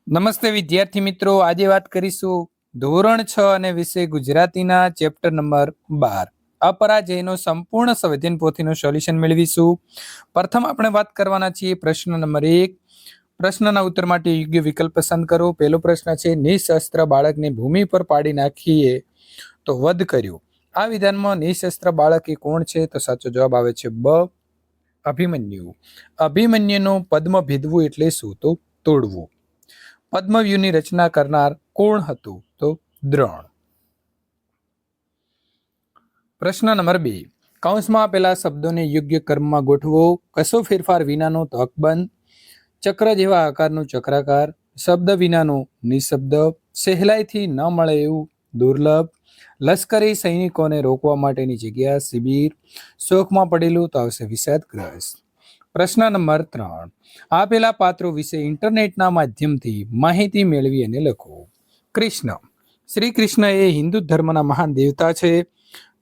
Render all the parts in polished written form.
નમસ્તે વિદ્યાર્થી મિત્રો, આજે વાત કરીશું ધોરણ 6 અને વિષય ગુજરાતીના ચેપ્ટર નંબર 12 અપરાજયનો સંપૂર્ણ સંવેદન પોથીનું સોલ્યુશન મેળવીશું. પ્રથમ આપણે વાત કરવાના છીએ પ્રશ્ન નંબર 1. પ્રશ્નના ઉત્તર માટે યોગ્ય વિકલ્પ પસંદ કરો. પહેલો પ્રશ્ન છે, નિશસ્ત્ર બાળકને ભૂમિ પર પાડી નાખીએ તો વધ કર્યો. આ વિધાનમાં નિશસ્ત્ર બાળક એ કોણ છે? તો સાચો જવાબ આવે છે બ, અભિમન્યુ. અભિમન્યુનું પદ્મ ભેદવું એટલે શું? તો તોડવું. પદ્મવ્યુહની રચના કરનાર કોણ હતું? તો દ્રોણ. પ્રશ્ન નંબર 2. કૌંસમાં આપેલા શબ્દોને યોગ્ય ક્રમમાં ગોઠવો. કશો ફેરફાર વિનાનો તો અકબંધ, ચક્ર જેવા આકારનું ચક્રાકાર, શબ્દ વિનાનું નિશબ્દ, સહેલાઈથી ન મળે એવું દુર્લભ, લશ્કરી સૈનિકોને રોકવા માટેની જગ્યા શિબિર, શોકમાં પડેલું તો આવશે વિષાદગ્રસ્ત. પ્રશ્ન નંબર 3. આપેલા પાત્રો વિશે ઇન્ટરનેટના માધ્યમથી માહિતી મેળવી અને લખો. કૃષ્ણ. શ્રી કૃષ્ણ એ હિન્દુ ધર્મના મહાન દેવતા છે,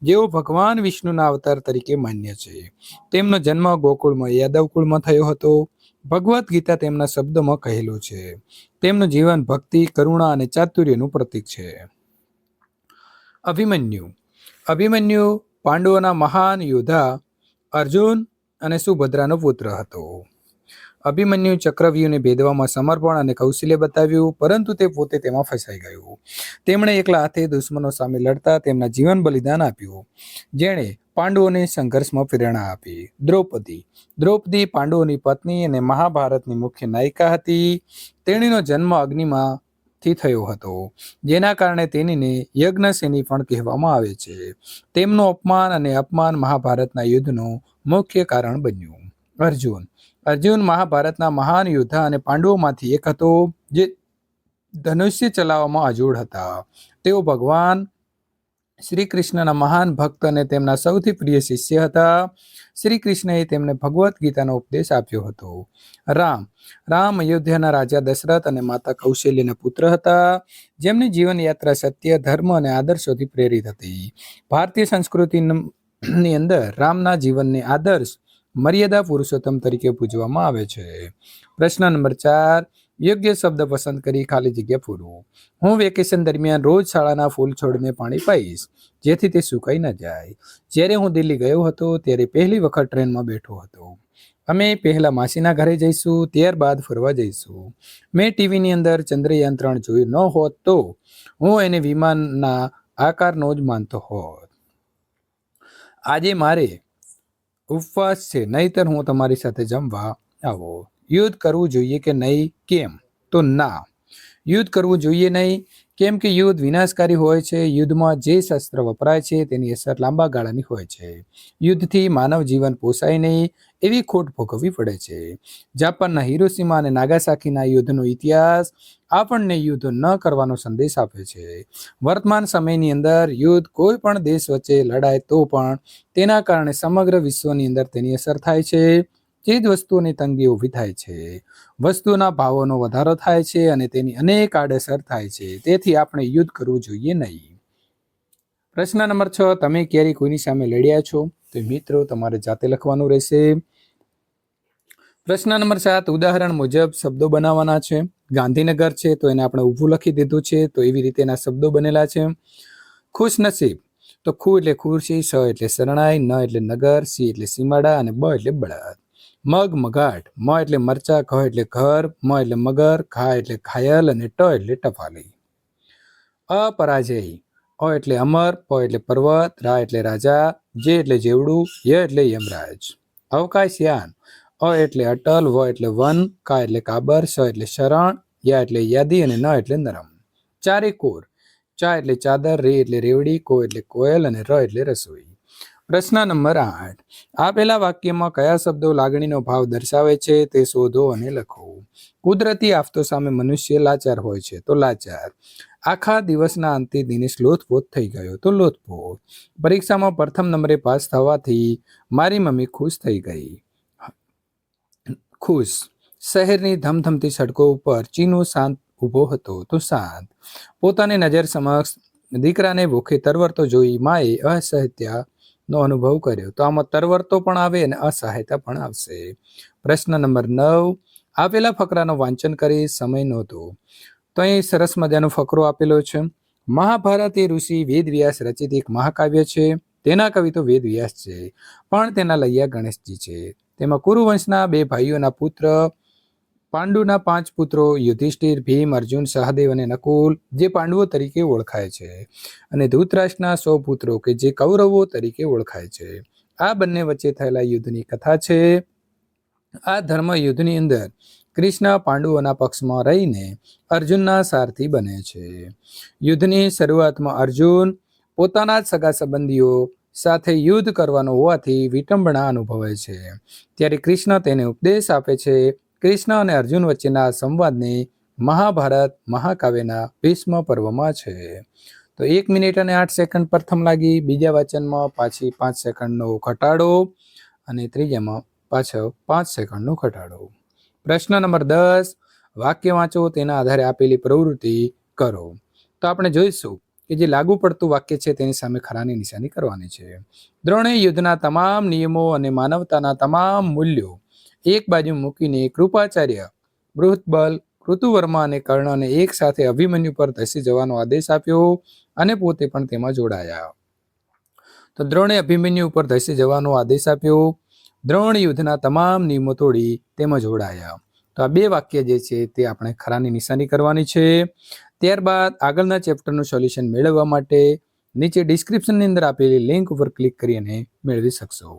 જેઓ ભગવાન વિષ્ણુના અવતાર તરીકે માન્ય છે. તેમનો જન્મ ગોકુળમાં યાદવ કુળમાં થયો હતો. ભગવદ્ ગીતા તેમના શબ્દોમાં કહેલું છે. તેમનું જીવન ભક્તિ, કરુણા અને ચાતુર્યનું પ્રતીક છે. અભિમન્યુ. અભિમન્યુ પાંડવોના મહાન યોદ્ધા અર્જુન અને સુભદ્રાનો પુત્ર હતો. અભિમન્યુ ચક્રવ્યૂહને ભેદવામાં સમર્પણ અને કૌશલ્ય બતાવ્યું, પરંતુ તે પોતે તેમાં ફસાઈ ગયું. તેમણે એકલા હાથે દુશ્મનો સામે લડતા તેમના જીવન બલિદાન આપ્યું, જેણે પાંડવોને સંઘર્ષમાં પ્રેરણા આપી. દ્રૌપદી. દ્રૌપદી પાંડવોની પત્ની અને મહાભારતની મુખ્ય નાયિકા હતી. તેણીનો જન્મ અગ્નિમાંથી થયો હતો, જેના કારણે તેણીને યજ્ઞસેની પણ કહેવામાં આવે છે. તેમનું અપમાન અને અપમાન મહાભારતના યુદ્ધનું મુખ્ય કારણ બન્યું. અર્જુન. અર્જુન મહાભારતના મહાન યોદ્ધા અને પાંડવોમાંથી એક હતો, જે ધનુષ્ય ચલાવવામાં અજોડ હતા. તેઓ ભગવાન શ્રી કૃષ્ણના મહાન ભક્ત અને તેમના સૌથી પ્રિય શિષ્ય હતા. શ્રી કૃષ્ણએ તેમને ભગવદ્ ગીતાનો ઉપદેશ આપ્યો હતો. રામ. રામ અયોધ્યાના રાજા દશરથ અને માતા કૌશલ્યના પુત્ર હતા, જેમની જીવન યાત્રા સત્ય, ધર્મ અને આદર્શોથી પ્રેરિત હતી. ભારતીય સંસ્કૃતિની અંદર રામના જીવનને આદર્શ મર્યાદા પુરુષોત્તમ તરીકે પૂજવામાં આવે છે. પ્રશ્ન નંબર 4. યોગ્ય શબ્દ પસંદ કરી ખાલી જગ્યા પૂરો. હું વેકેશન દરમિયાન રોજ શાળાના ફૂલ છોડને પાણી પાઈશ, જેથી તે સુકાઈ ન જાય. જ્યારે હું દિલ્હી ગયો હતો ત્યારે પહેલી વખત ટ્રેનમાં બેઠો હતો. અમે પહેલા માસીના ઘરે જઈશું, ત્યારબાદ ફરવા જઈશું. મેં ટીવીની અંદર ચંદ્રયાન 3 જોયું ન હોત તો હું એને વિમાનના આકારનો જ માનતો હોત. આજે મારે ઉપવાસ છે, નહીતર હું તમારી સાથે જમવા આવો. યુદ્ધ કરવું જોઈએ કે નહીં? કેમ? તો ના, યુદ્ધ કરવું જોઈએ નહીં. કેમ કે યુદ્ધ વિનાશકારી હોય છે. યુદ્ધમાં જે શસ્ત્ર વપરાય છે તેની અસર લાંબા ગાળાની હોય છે. યુદ્ધથી માનવ જીવન પોસાય નહીં, એવી ખોટ ભોગવવી પડે છે. જાપાનના હિરોશીમા અને નાગાસાકીના યુદ્ધનો ઇતિહાસ આપણને યુદ્ધ ન કરવાનો સંદેશ આપે છે. વર્તમાન સમયની અંદર યુદ્ધ કોઈ પણ દેશ વચ્ચે લડાય તો પણ તેના કારણે સમગ્ર વિશ્વની અંદર તેની અસર થાય છે. ચીજ વસ્તુઓની તંગી ઊભી થાય છે, વસ્તુના ભાવોનો વધારો થાય છે અને તેની અનેક આડઅસર થાય છે. તેથી આપણે યુદ્ધ કરવું જોઈએ નહીં. પ્રશ્ન નંબર 6. તમે ક્યારેય કોઈની સામે લડ્યા છો? તો મિત્રો તમારે જાતે લખવાનું રહેશે. પ્રશ્ન નંબર 7. ઉદાહરણ મુજબ શબ્દો બનાવવાના છે. ગાંધીનગર છે તો એને આપણે ઊભું લખી દીધું છે, તો એવી રીતે એના શબ્દો બનેલા છે. ખુશ નસીબ. તો ખુ એટલે ખુરશી, સ એટલે શરણાઈ, ન એટલે નગર, સી એટલે સીમાડા અને બ એટલે બળદ. મગ મગાટ. મ એટલે મરચા, ઘ એટલે ઘર, મ એટલે મગર, ઘા એટલે ઘાયલ અને ટ એટલે ટપાલી. અપરાજય. અ એટલે અમર, પ એટલે પર્વત, રા એટલે રાજા, જે એટલે જેવડું, ય એટલે યમરાજ. અવકાશયાન. અ એટલે અટલ, વ એટલે વન, કા એટલે કાબર, સ એટલે શરણ, યા એટલે યાદી અને ન એટલે નરમ. ચારેકોર. ચા એટલે ચાદર, રે એટલે રેવડી, કો એટલે કોયલ અને ર એટલે રસોઈ. પ્રશ્ન નંબર 8. આપેલા વાક્યમાં કયા શબ્દો લાગણીનો ભાવ દર્શાવે છે તે શોધો અને લખો. કુદરતી આફતો સામે મનુષ્ય લાચાર હોય છે, તો લાચાર. આખા દિવસના અંતે દિનેશ લોથપોથ થઈ ગયો, તો લોથપોથ. પરીક્ષામાં પ્રથમ નંબરે પાસ થવાથી મારી મમ્મી ખુશ થઈ ગઈ. ખુશ. શહેરની ધમધમતી સડકો ઉપર ચીનુ શાંત ઊભો હતો, તો શાંત. પોતાની નજર સમક્ષ દીકરાને ભૂખે તરવરતો જોઈ માએ અસહ્યતાનો અનુભવ કર્યો. તો આમાં તરવરતો પણ આવે અને અસહાયતા પણ આવશે. પ્રશ્ન નંબર 9. આપેલા ફકરાનું વાંચન કરી સમય નહોતો. તો અહીં સરસ મજાનો ફકરો આપેલો છે. મહાભારત એ ઋષિ વેદવ્યાસ રચિત એક મહાકાવ્ય છે. તેના કવિ તો વેદવ્યાસ છે, પણ તેના લૈયા ગણેશજી છે. તેમાં કુરુવંશના 2 ભાઈઓના પુત્ર, પાંડુના 5 પુત્રો યુધિષ્ઠિર, ભીમ, અર્જુન, સહદેવ અને નકુલ જે પાંડવો તરીકે ઓળખાય છે, અને ધૃતરાષ્ટ્રના 100 પુત્રો કે જે કૌરવો તરીકે ઓળખાય છે. આ બંને વચ્ચે થયેલા યુદ્ધની કથા છે. આ ધર્મ યુદ્ધની અંદર કૃષ્ણ પાંડવોના પક્ષમાં રહીને અર્જુનના સારથી બને છે. યુદ્ધની શરૂઆતમાં અર્જુન પોતાના જ સગા સંબંધીઓ સાથે યુદ્ધ કરવાનો હોવાથી વિટંબણા અનુભવે છે. ત્યારે કૃષ્ણ તેને ઉપદેશ આપે છે. કૃષ્ણ અને અર્જુન વચ્ચેના સંવાદને મહાભારત મહાકાવ્યના 20મા પર્વમાં છે. તો 1 મિનિટ અને 8 સેકન્ડ પ્રથમ લાગી, બીજા વાચનમાં પાછી 5 સેકન્ડનો ઘટાડો અને ત્રીજામાં પાછો 5 સેકન્ડનો ઘટાડો. પ્રશ્ન નંબર 10, વાક્ય વાંચો, તેના આધારે આપેલી પ્રવૃત્તિ કરો. તો આપણે જોઈશું કે જે લાગુ પડતું વાક્ય છે તેની સામે ખરાની નિશાની કરવાની છે. દ્રોણે યુદ્ધના તમામ નિયમો અને માનવતાના તમામ મૂલ્યો એક બાજુ મૂકીને કૃપાચાર્ય, બૃહદબલ, કૃતુવર્મા અને કર્ણને એક સાથે અભિમન્યુ પર ધસી જવાનો આદેશ આપ્યો અને પોતે પણ તેમાં જોડાયા. તો દ્રોણે અભિમન્યુ ઉપર ધસી જવાનો આદેશ આપ્યો. દ્રોણ યુદ્ધના તમામ નિયમો તોડી તેમાં જોડાયા. તો આ 2 વાક્ય જે છે તે આપણે ખરાની નિશાની કરવાની છે. ત્યારબાદ આગળના ચેપ્ટરનું સોલ્યુશન મેળવવા માટે નીચે ડિસ્ક્રિપ્શનની અંદર આપેલી લિંક ઉપર ક્લિક કરી અને મેળવી શકશો.